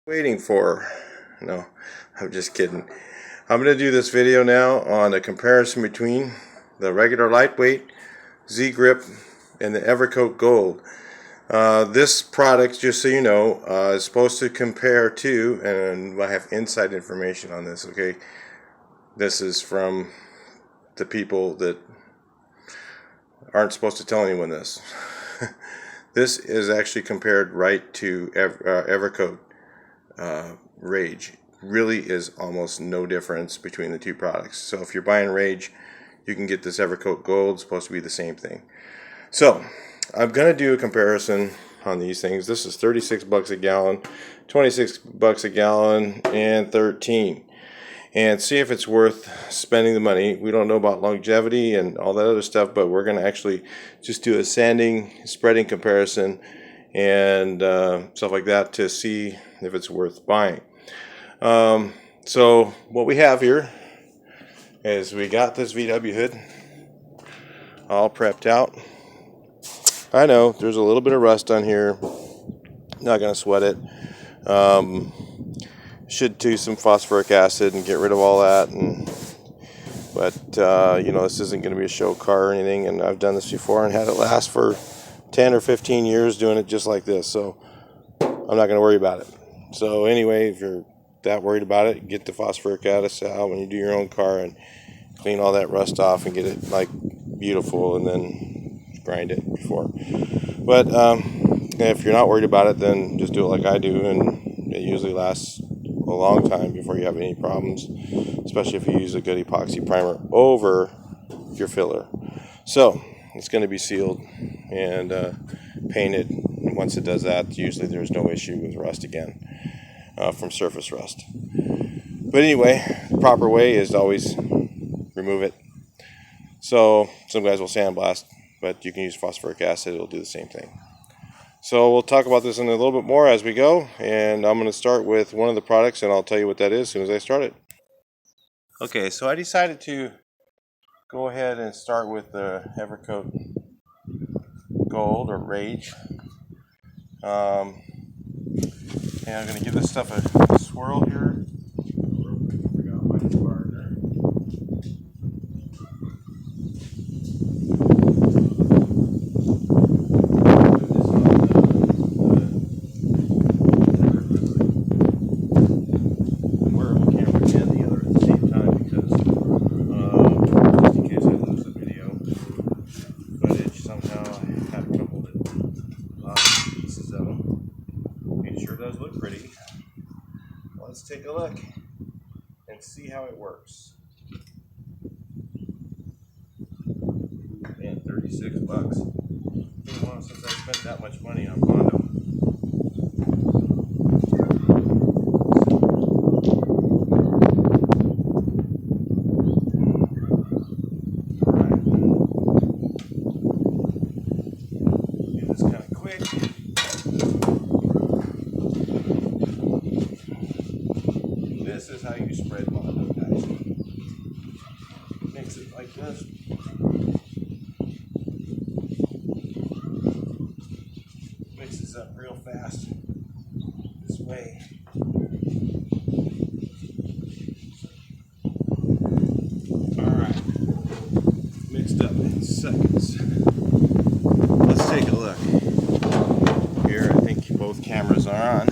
Waiting for. No, I'm just kidding. I'm going to do this video now on a comparison between the regular lightweight Z-grip and the Evercoat Gold. This product, just so you know, is supposed to compare to, and I have inside information on this, okay? This is from the people that aren't supposed to tell anyone this. This is actually compared right to Evercoat Rage. Really is almost no difference between the two products. So if you're buying Rage, you can get this Evercoat Gold. It's supposed to be the same thing. So I'm gonna do a comparison on these things. This is 36 bucks a gallon, 26 bucks a gallon, and 13. And see if it's worth spending the money. We don't know about longevity and all that other stuff, but we're gonna actually just do a sanding, spreading comparison and stuff like that to see if it's worth buying. So what we have here is we got this VW hood all prepped out. I know there's a little bit of rust on here, not gonna sweat it. Should do some phosphoric acid and get rid of all that, but you know, this isn't going to be a show car or anything, and I've done this before and had it last for 10 or 15 years doing it just like this, so I'm not going to worry about it. So anyway, if you're that worried about it, get the phosphoric acid out when you do your own car and clean all that rust off and get it like beautiful, and then grind it before. But if you're not worried about it, then just do it like I do, and it usually lasts a long time before you have any problems, especially if you use a good epoxy primer over your filler. So it's going to be sealed and painted. And once it does that, usually there's no issue with rust again from surface rust. But anyway, the proper way is to always remove it. So some guys will sandblast, but you can use phosphoric acid. It'll do the same thing. So we'll talk about this in a little bit more as we go, and I'm going to start with one of the products, and I'll tell you what that is as soon as I start it. Okay, so I decided to go ahead and start with the Evercoat Gold or Rage. And I'm going to give this stuff a swirl here. Does look pretty. Let's take a look and see how it works. Man, 36 bucks. It's been a while since I spent that much money on Bondo. Alright. Do this kind of quick. This is how you spread Bondo, guys. Mix it like this. Mixes up real fast. This way. Alright. Mixed up in seconds. Let's take a look. Here, I think both cameras are on.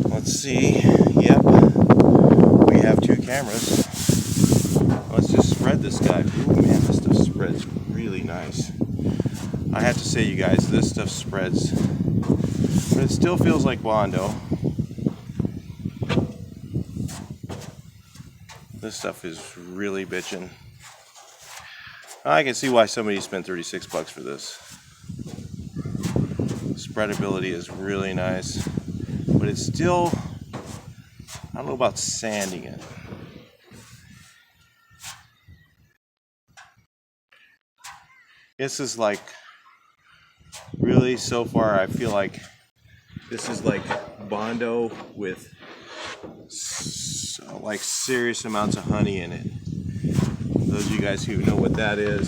Let's see. Yep, we have two cameras. Let's just spread this guy. Ooh, man, this stuff spreads really nice. I have to say, you guys, this stuff spreads, but it still feels like Bondo. This stuff is really bitchin'. I can see why somebody spent 36 bucks for this. Spreadability is really nice, but it's still, I don't know about sanding it. This is like, really, so far, I feel like this is like Bondo with like serious amounts of honey in it. Those of you guys who know what that is,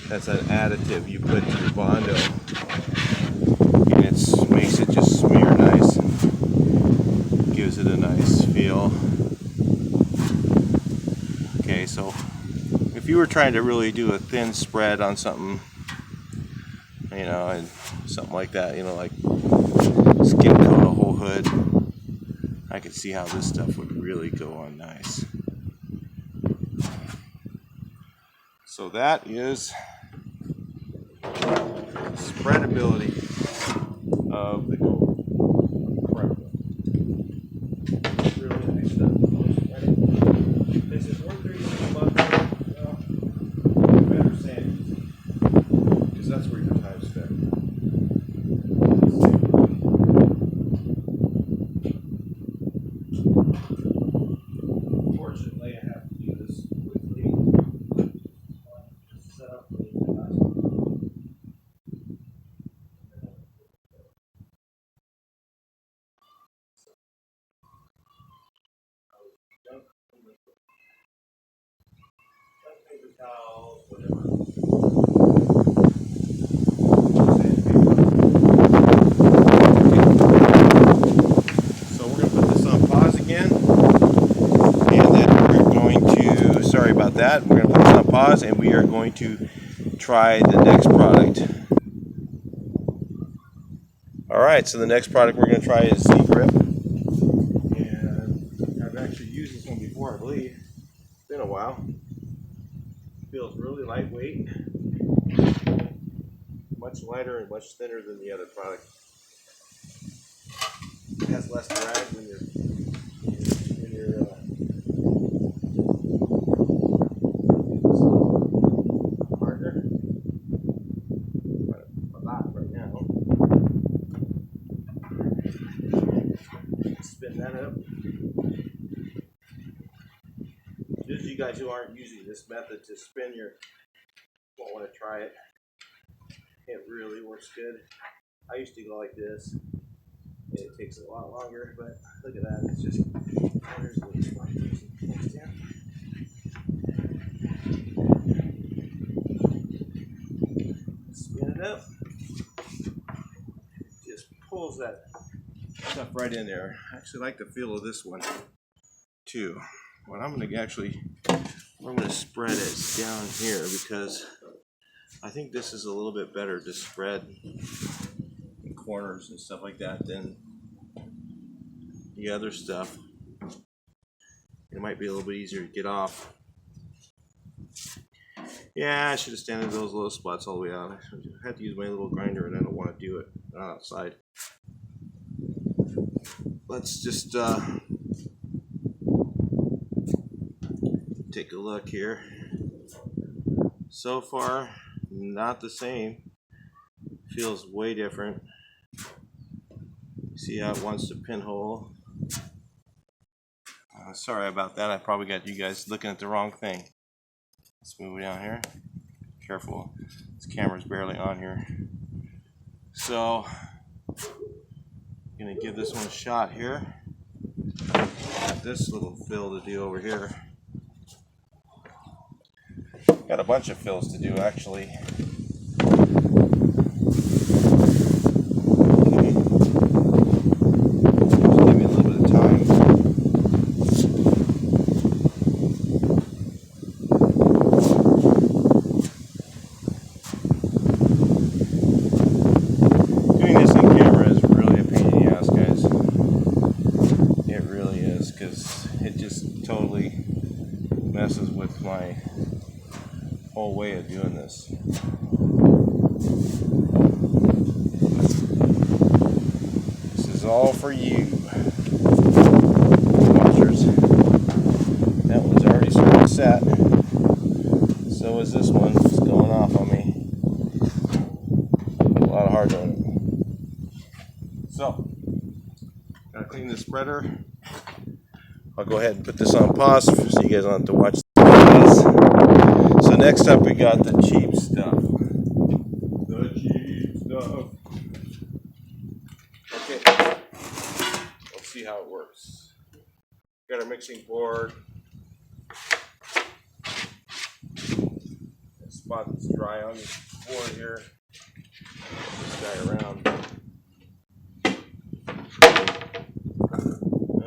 that's an additive you put to your Bondo, and it makes it just smear nice. if you were trying to really do a thin spread on something, you know, and something like that, you know, like skin coat a whole hood, I could see how this stuff would really go on nice. So that is spreadability of the coat. Really nice stuff. This is worth $36. Well, better sand, because that's where your time's spent. Unfortunately, I have to do this quickly. Set up the paper towels, whatever. So we're going to put this on pause again, and then we're going to, sorry about that, we're going to put this on pause and we are going to try the next product. Alright, so the next product we're going to try is zgrip, and I've actually used this one before, I believe. It's been a while. Feels really lightweight, much lighter and much thinner than the other product. It has less drag when you're partner. A lot right now. Spin that up. Just you guys who aren't using this method to spin your, won't want to try it. It really works good. I used to go like this. And it takes a lot longer, but look at that. It's just, there's the spot. Spin it up. Just pulls that stuff right in there. I actually like the feel of this one too. What I'm going to actually, I'm going to spread it down here because I think this is a little bit better to spread in corners and stuff like that than the other stuff. It might be a little bit easier to get off. Yeah, I should have standed those little spots all the way out. I had to use my little grinder and I don't want to do it outside. Let's just take a look here. So far, not the same. Feels way different. See how it wants to pinhole. Sorry about that. I probably got you guys looking at the wrong thing. Let's move it down here. Careful. This camera's barely on here. So, gonna give this one a shot here. Got this little fill to do over here. Got a bunch of fills to do actually. Totally messes with my whole way of doing this. This is all for you, watchers. That one's already starting to set. So is this one. It's going off on me. A lot of hard on it. So, gotta clean the spreader. I'll go ahead and put this on pause so you guys don't have to watch the So next up we got the cheap stuff. The cheap stuff. Okay. Let's see how it works. Got our mixing board. A spot that's dry on the board here. This guy around.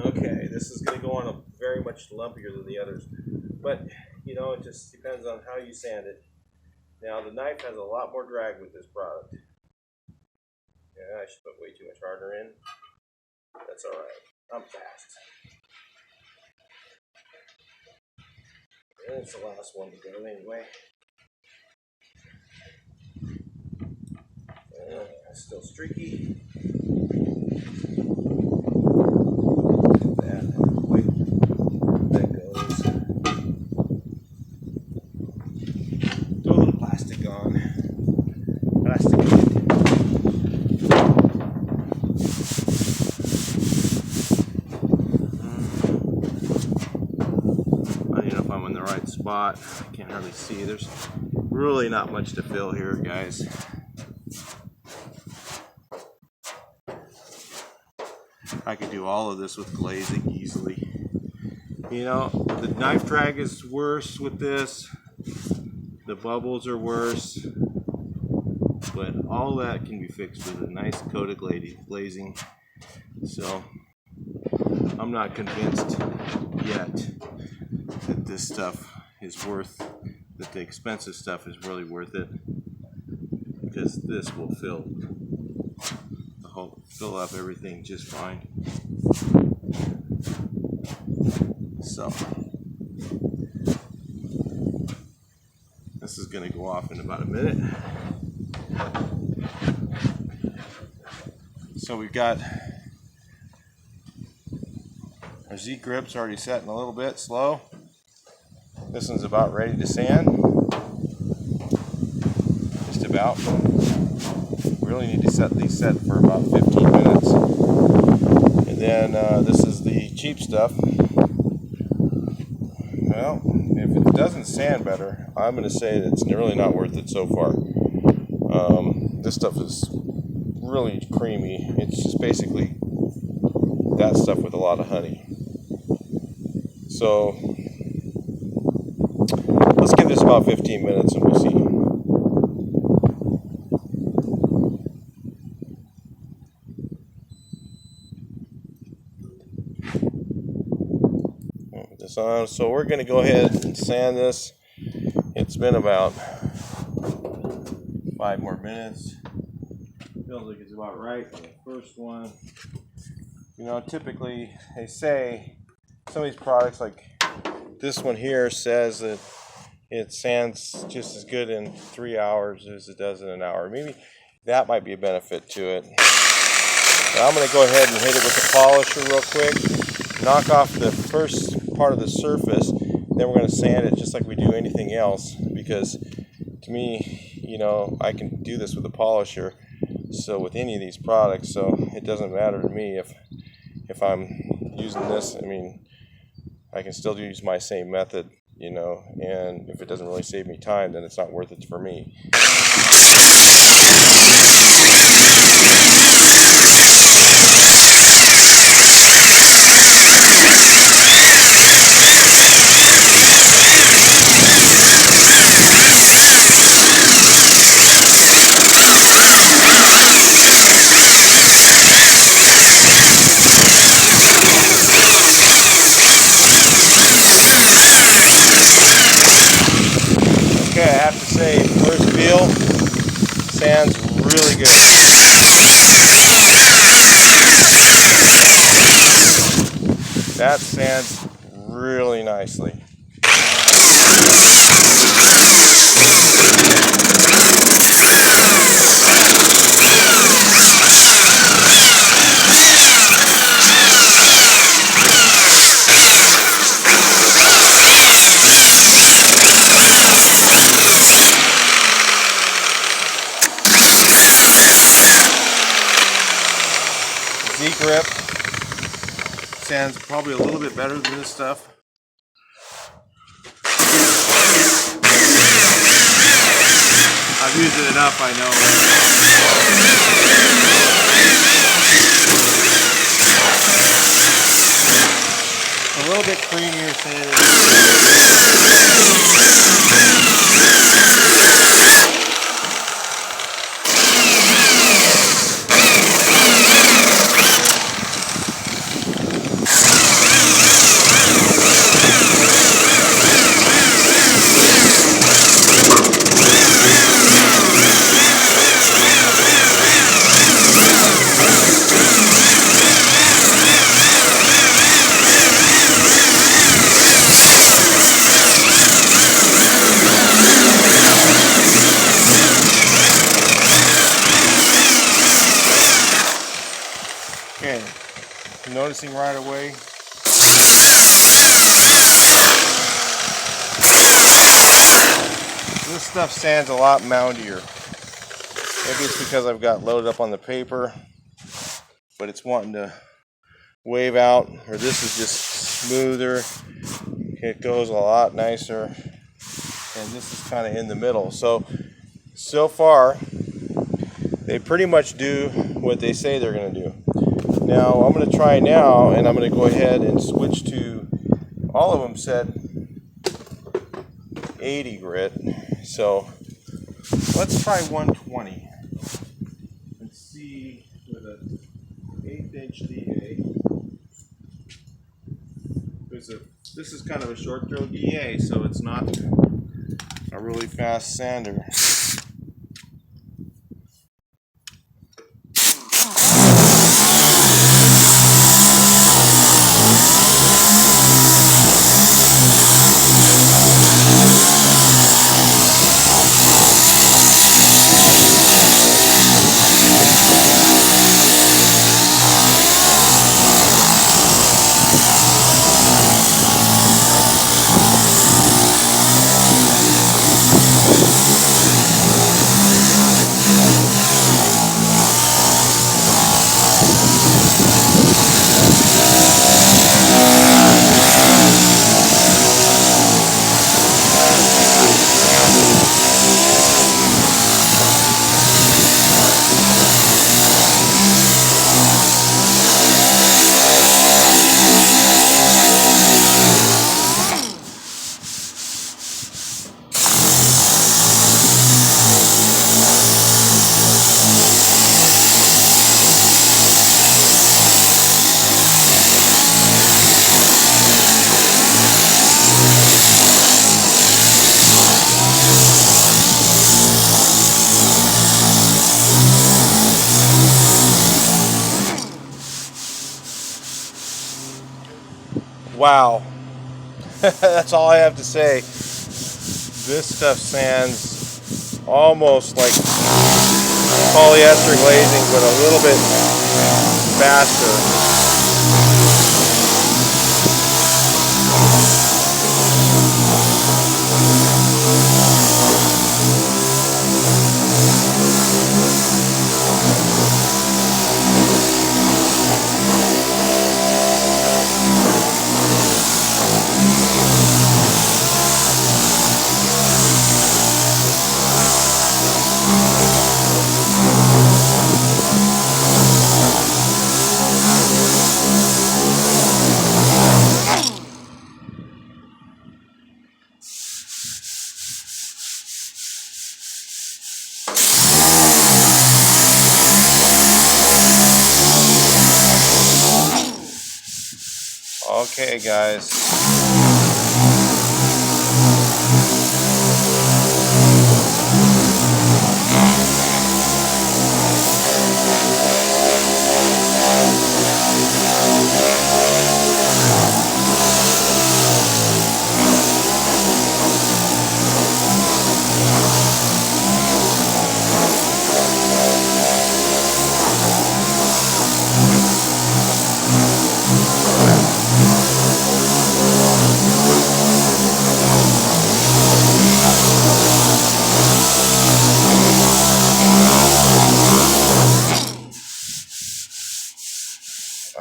Okay, this is going to go on a very much lumpier than the others, but you know, it just depends on how you sand it. Now the knife has a lot more drag with this product. Yeah, I should put way too much hardener in. That's alright. I'm fast. And it's the last one to go anyway. It's still streaky. That goes. Throw a little plastic on. Plastic. I don't know if I'm in the right spot. I can't hardly see. There's really not much to fill here, guys. I could do all of this with glazing easily. You know, the knife drag is worse with this. The bubbles are worse. But all that can be fixed with a nice coat of glazing. So, I'm not convinced yet that this stuff is worth, that the expensive stuff is really worth it. Because this will fill up everything just fine. So this is going to go off in about a minute. So we've got our Z grips already setting a little bit slow. This one's about ready to sand. Just about. We really need to set these set for about 15 minutes. And then this is the cheap stuff. Well, if it doesn't sand better, I'm going to say that it's really not worth it so far. This stuff is really creamy. It's just basically that stuff with a lot of honey. So let's give this about 15 minutes and we'll see. This on. So we're going to go ahead and sand this. It's been about 5 more minutes. Feels like it's about right for the first one. You know, typically they say some of these products, like this one here, says that it sands just as good in 3 hours as it does in an hour. Maybe that might be a benefit to it. Now I'm going to go ahead and hit it with the polisher real quick, knock off the first part of the surface, then we're going to sand it just like we do anything else, because to me, you know, I can do this with a polisher, so with any of these products, so it doesn't matter to me if I'm using this. I mean, I can still use my same method, you know, and if it doesn't really save me time, then it's not worth it for me. Okay, I have to say, first feel, sands really good. That sands really nicely. Z-grip sands probably a little bit better than this stuff. I've used it enough, I know. A little bit creamier sanding. noticing right away. This stuff sands a lot moundier. Maybe it's because I've got loaded up on the paper, but it's wanting to wave out, or this is just smoother. It goes a lot nicer, and this is kind of in the middle. So far, they pretty much do what they say they're going to do. Now, I'm going to try now, and I'm going to go ahead and switch to, all of them said 80 grit. So let's try 120 and see with an 1/8" DA. This is kind of a short throw DA, so it's not a really fast sander. Wow, that's all I have to say. This stuff sands almost like polyester glazing, but a little bit faster. Okay, guys.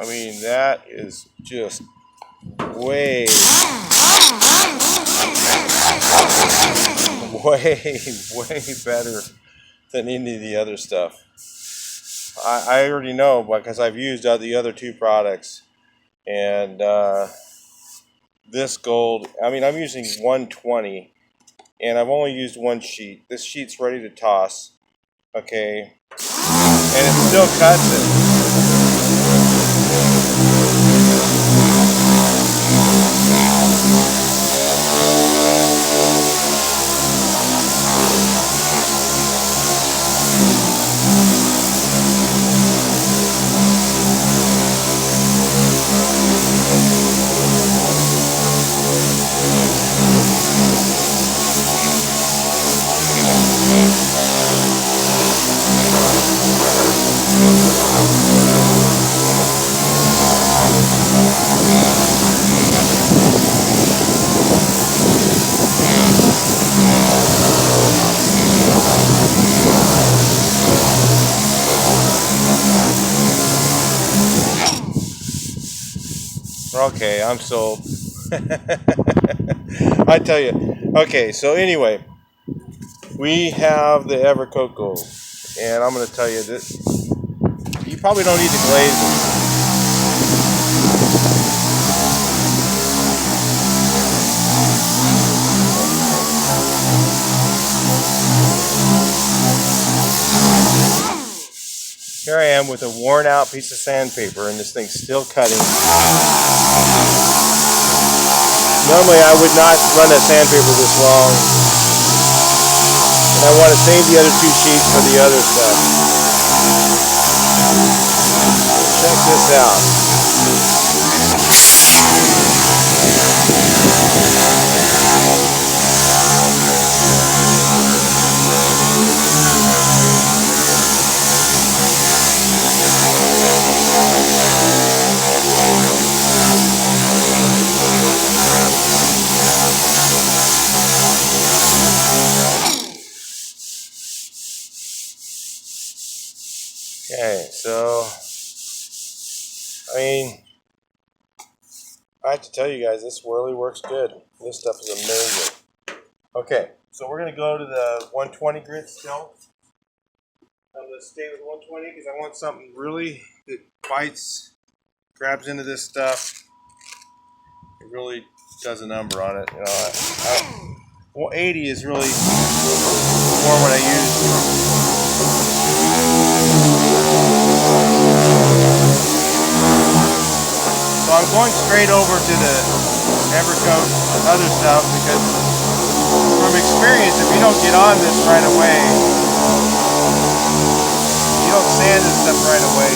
I mean, that is just way better than any of the other stuff. I already know because I've used the other two products, and this gold, I mean, I'm using 120, and I've only used one sheet. This sheet's ready to toss, okay, and it still cuts it. Okay, I'm sold. I tell you. Okay, so anyway, we have the Evercoat Gold, and I'm going to tell you that you probably don't need to glaze it. Here I am with a worn out piece of sandpaper, and this thing's still cutting. Normally I would not run a sandpaper this long, and I want to save the other two sheets for the other stuff. Check this out. Okay, so, I mean, I have to tell you guys, this really works good. This stuff is amazing. Okay, so we're going to go to the 120 grit still. I'm going to stay with 120 because I want something really that bites, grabs into this stuff. It really does a number on it. You know, well, 80 is really more what I use. So I'm going straight over to the Evercoat other stuff because from experience, if you don't get on this right away, you don't sand this stuff right away,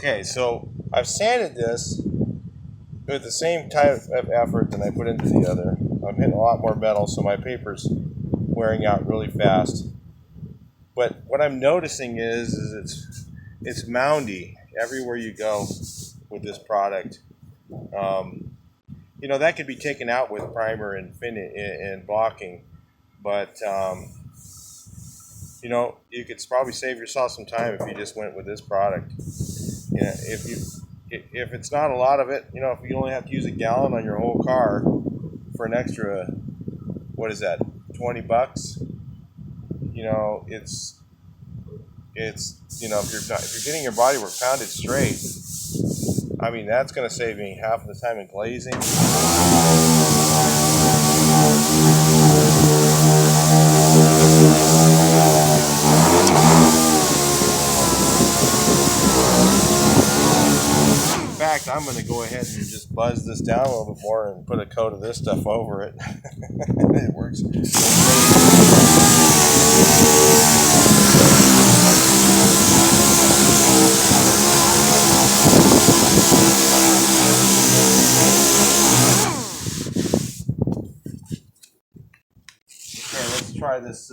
Okay, so I've sanded this with the same type of effort that I put into the other. I'm hitting a lot more metal, so my paper's wearing out really fast. But what I'm noticing is it's moundy everywhere you go with this product. You know, that could be taken out with primer and blocking, but you know, you could probably save yourself some time if you just went with this product. You know, if it's not a lot of it, you know, if you only have to use a gallon on your whole car for an extra, what is that, $20? You know, it's you know, if you're getting your bodywork pounded straight, I mean, that's going to save me half of the time in glazing. In fact, I'm going to go ahead and just buzz this down a little bit more and put a coat of this stuff over it. It works. Okay, let's try this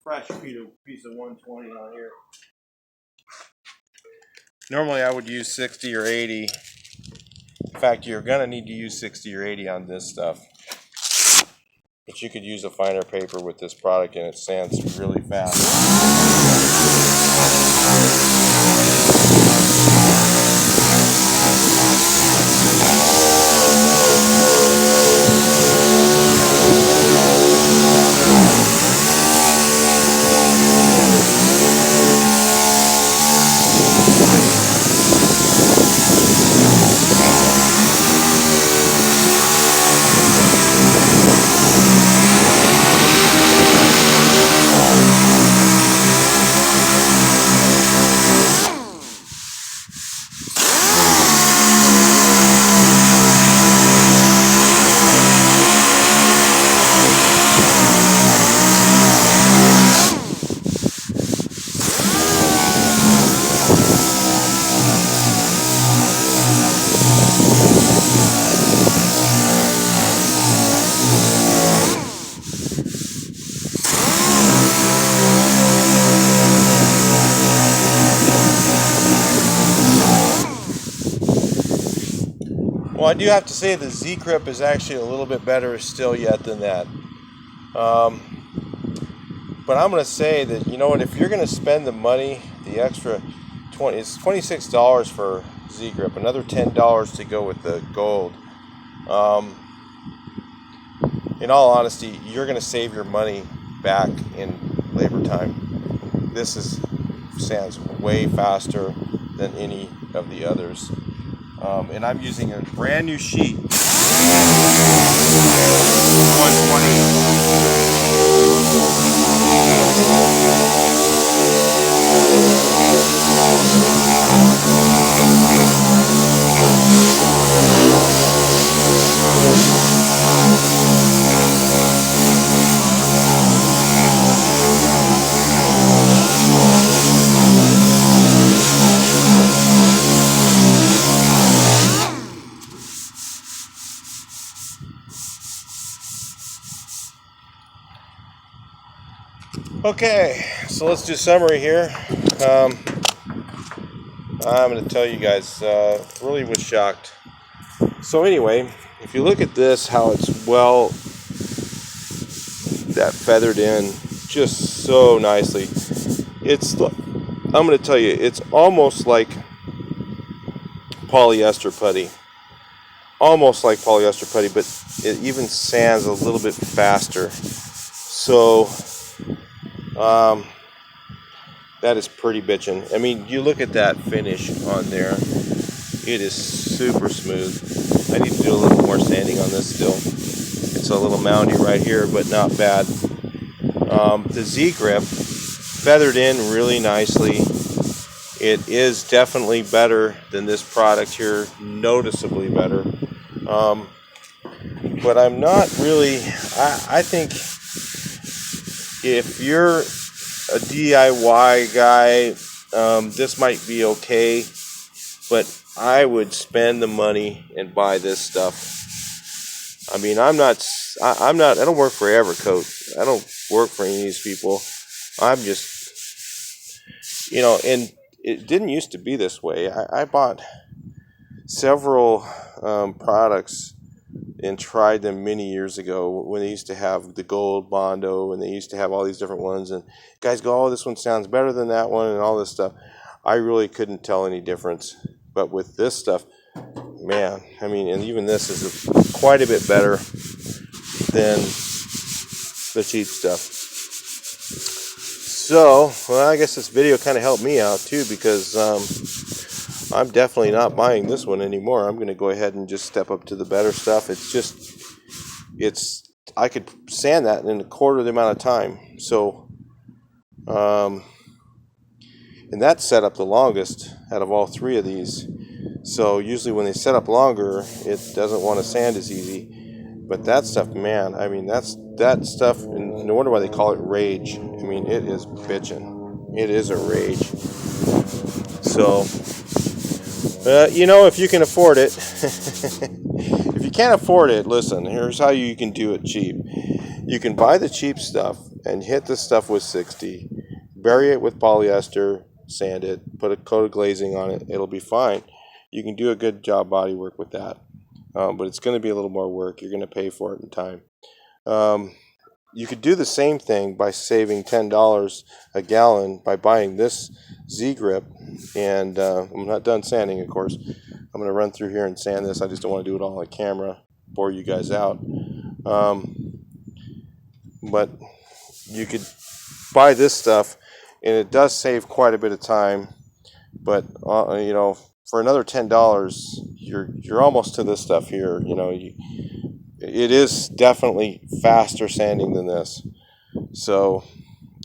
fresh piece of 120 on here. Normally I would use 60 or 80. In fact, you're going to need to use 60 or 80 on this stuff. But you could use a finer paper with this product and it sands really fast. I do have to say the zgrip is actually a little bit better still yet than that. But I'm going to say that, you know what, if you're going to spend the money, the extra it's $26 for zgrip, another $10 to go with the gold. In all honesty, you're going to save your money back in labor time. This sands way faster than any of the others. And I'm using a brand new sheet, 120. Okay, so let's do summary here. I'm going to tell you guys, really was shocked. So anyway, if you look at this, how it's that feathered in just so nicely. I'm going to tell you, it's almost like polyester putty. Almost like polyester putty, but it even sands a little bit faster. So, that is pretty bitchin'. I mean, you look at that finish on there. It is super smooth. I need to do a little more sanding on this still. It's a little moundy right here, but not bad. The zgrip feathered in really nicely. It is definitely better than this product here, noticeably better. But I'm not really, I think if you're a DIY guy, this might be okay, but I would spend the money and buy this stuff. I mean, I don't work for Evercoat. I don't work for any of these people. I'm just, and it didn't used to be this way. I bought several products and tried them many years ago when they used to have the gold Bondo and they used to have all these different ones, and guys go, oh, this one sounds better than that one and all this stuff. I really couldn't tell any difference. But with this stuff, man, I mean, and even this is quite a bit better than the cheap stuff. So, well, I guess this video kind of helped me out too, because I'm definitely not buying this one anymore. I'm going to go ahead and just step up to the better stuff. I could sand that in a quarter of the amount of time. So, and that set up the longest out of all three of these. So usually when they set up longer, it doesn't want to sand as easy. But that stuff, man, I mean, that stuff, and no wonder why they call it rage. I mean, it is bitchin'. It is a rage. So, if you can afford it, if you can't afford it, listen, here's how you can do it cheap. You can buy the cheap stuff and hit the stuff with 60, bury it with polyester, sand it, put a coat of glazing on it, it'll be fine. You can do a good job body work with that, but it's going to be a little more work. You're going to pay for it in time. You could do the same thing by saving $10 a gallon by buying this zgrip, and I'm not done sanding, of course. I'm going to run through here and sand this. I just don't want to do it all on camera, bore you guys out. But you could buy this stuff, and it does save quite a bit of time. But for another $10, you're almost to this stuff here. It is definitely faster sanding than this. So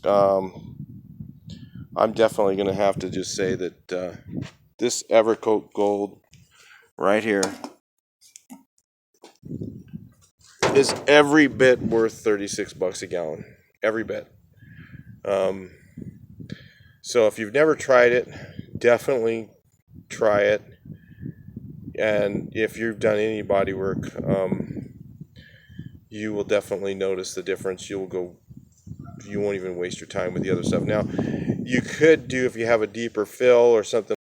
I'm definitely going to have to just say that this Evercoat Gold right here is every bit worth $36 a gallon. Every bit. So if you've never tried it, definitely try it. And if you've done any body work, you will definitely notice the difference. You won't even waste your time with the other stuff. Now, you could do, if you have a deeper fill or something